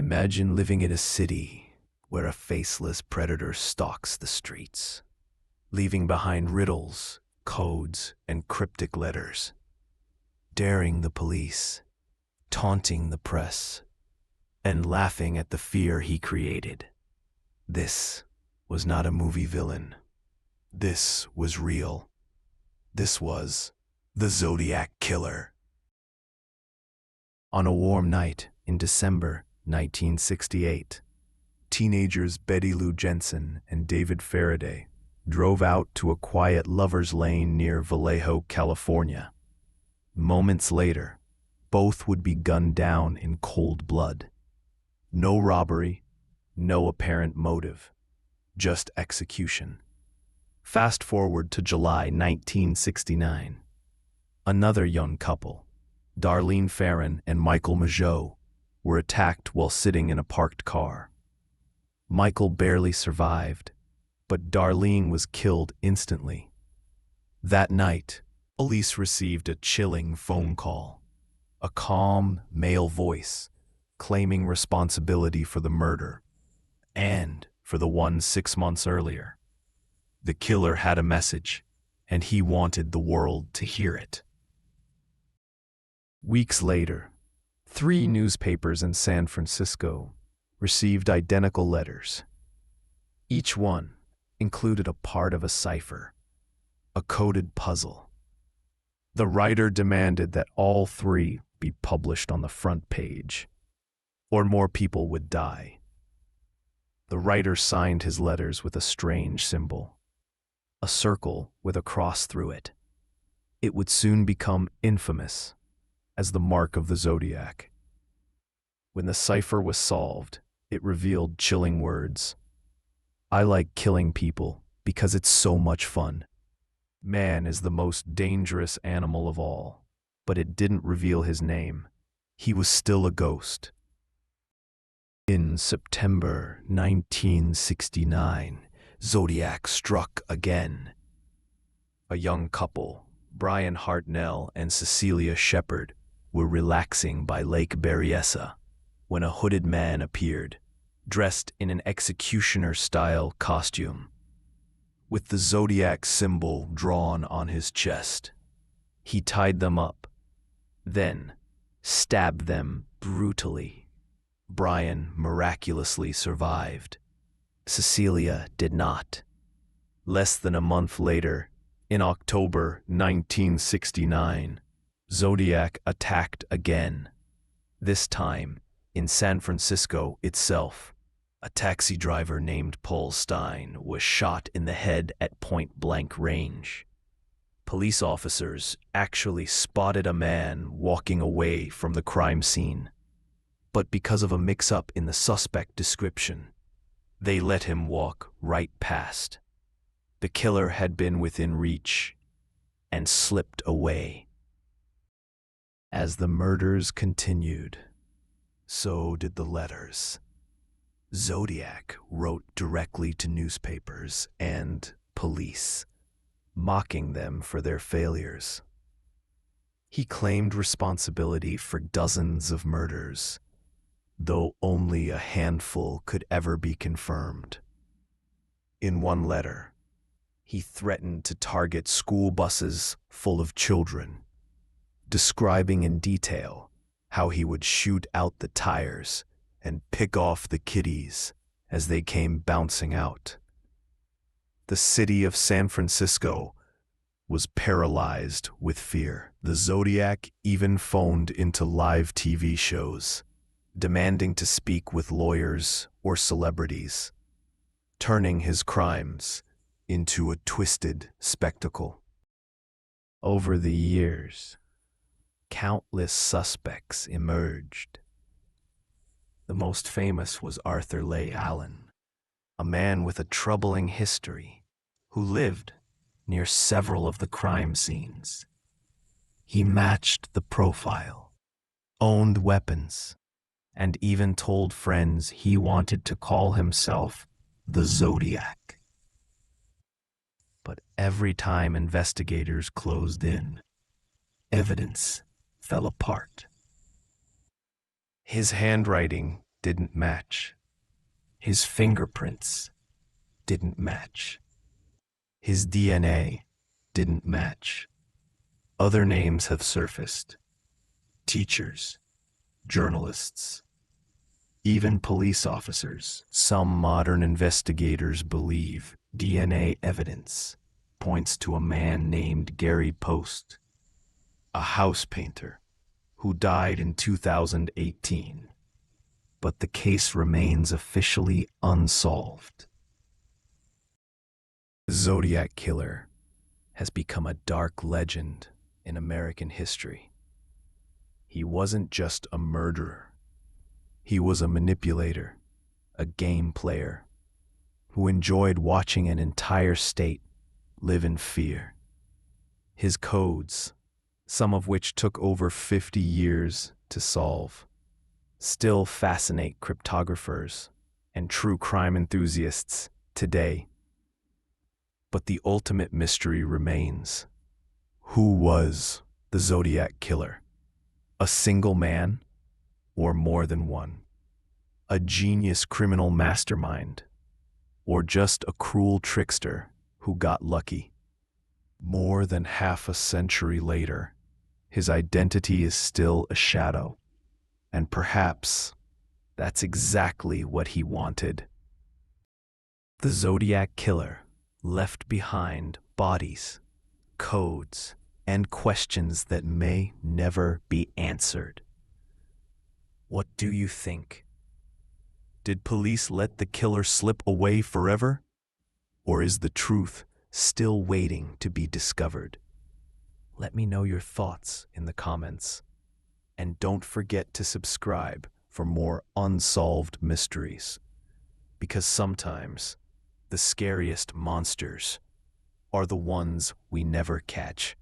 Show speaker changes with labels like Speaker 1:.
Speaker 1: Imagine living in a city where a faceless predator stalks the streets, leaving behind riddles, codes, and cryptic letters, daring the police, taunting the press, and laughing at the fear he created. This was not a movie villain. This was real. This was the Zodiac Killer. On a warm night in December 1968, teenagers Betty Lou Jensen and David Faraday drove out to a quiet lover's lane near Vallejo, California. Moments later, both would be gunned down in cold blood. No robbery, no apparent motive, just execution. Fast forward to July 1969. Another young couple, Darlene Ferrin and Michael Mageau, were attacked while sitting in a parked car. Michael barely survived, but Darlene was killed instantly. That night, police received a chilling phone call. A calm, male voice claiming responsibility for the murder and for the one 6 months earlier. The killer had a message, and he wanted the world to hear it. Weeks later, 3 newspapers in San Francisco received identical letters. Each one included a part of a cipher, a coded puzzle. The writer demanded that all 3 be published on the front page, or more people would die. The writer signed his letters with a strange symbol, a circle with a cross through it. It would soon become infamous as the mark of the Zodiac. When the cipher was solved, it revealed chilling words. "I like killing people because it's so much fun. Man is the most dangerous animal of all." But it didn't reveal his name. He was still a ghost. In September 1969, Zodiac struck again. A young couple, Brian Hartnell and Cecilia Shepard, were relaxing by Lake Berryessa when a hooded man appeared, dressed in an executioner-style costume, with the Zodiac symbol drawn on his chest. He tied them up, then stabbed them brutally. Brian miraculously survived. Cecilia did not. Less than a month later, in October 1969, Zodiac attacked again. This time, in San Francisco itself, a taxi driver named Paul Stein was shot in the head at point-blank range. Police officers actually spotted a man walking away from the crime scene, but because of a mix-up in the suspect description, they let him walk right past. The killer had been within reach and slipped away. As the murders continued, so did the letters. Zodiac wrote directly to newspapers and police, mocking them for their failures. He claimed responsibility for dozens of murders, though only a handful could ever be confirmed. In one letter, he threatened to target school buses full of children, describing in detail how he would shoot out the tires and pick off the kiddies as they came bouncing out. The city of San Francisco was paralyzed with fear. The Zodiac even phoned into live TV shows, demanding to speak with lawyers or celebrities, turning his crimes into a twisted spectacle. Over the years, countless suspects emerged. The most famous was Arthur Leigh Allen, a man with a troubling history who lived near several of the crime scenes. He matched the profile, owned weapons, and even told friends he wanted to call himself the Zodiac. But every time investigators closed in, evidence fell apart. His handwriting didn't match. His fingerprints didn't match. His DNA didn't match. Other names have surfaced. Teachers, journalists, even police officers. Some modern investigators believe DNA evidence points to a man named Gary Post, a house painter who died in 2018. But the case remains officially unsolved. The Zodiac Killer has become a dark legend in American history. He wasn't just a murderer. He was a manipulator, a game player, who enjoyed watching an entire state live in fear. His codes, some of which took over 50 years to solve, still fascinate cryptographers and true crime enthusiasts today. But the ultimate mystery remains. Who was the Zodiac Killer? A single man or more than one? A genius criminal mastermind or just a cruel trickster who got lucky? More than half a century later, his identity is still a shadow. And perhaps that's exactly what he wanted. The Zodiac Killer left behind bodies, codes, and questions that may never be answered. What do you think? Did police let the killer slip away forever? Or is the truth still waiting to be discovered? Let me know your thoughts in the comments. And don't forget to subscribe for more unsolved mysteries. Because sometimes the scariest monsters are the ones we never catch.